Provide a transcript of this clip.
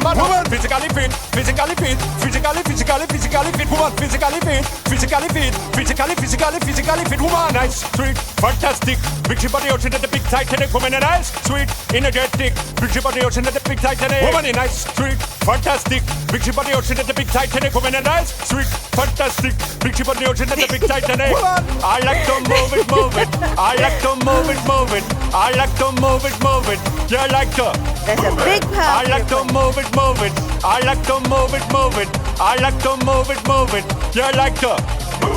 man. Woman. Physically fit, physically fit, physically fit, woman. Physically fit, physically fit, physically fit, woman. Nice, sweet, fantastic. Big ship on the ocean at the big Titanic. Woman and nice, sweet, energetic. Big ship on the ocean at the big Titanic. Woman and nice, sweet, fantastic. Big ship on the ocean at the big Titanic. Woman and nice, sweet, fantastic. Big ship on the ocean at the big Titanic. I like to move it, move it. I like to move it, move it. I like to move it, move it. Yeah, I like to. There's a big I power. like to move it, move it. I like to move it, move it. I like to move it, move it. Yeah, I like to.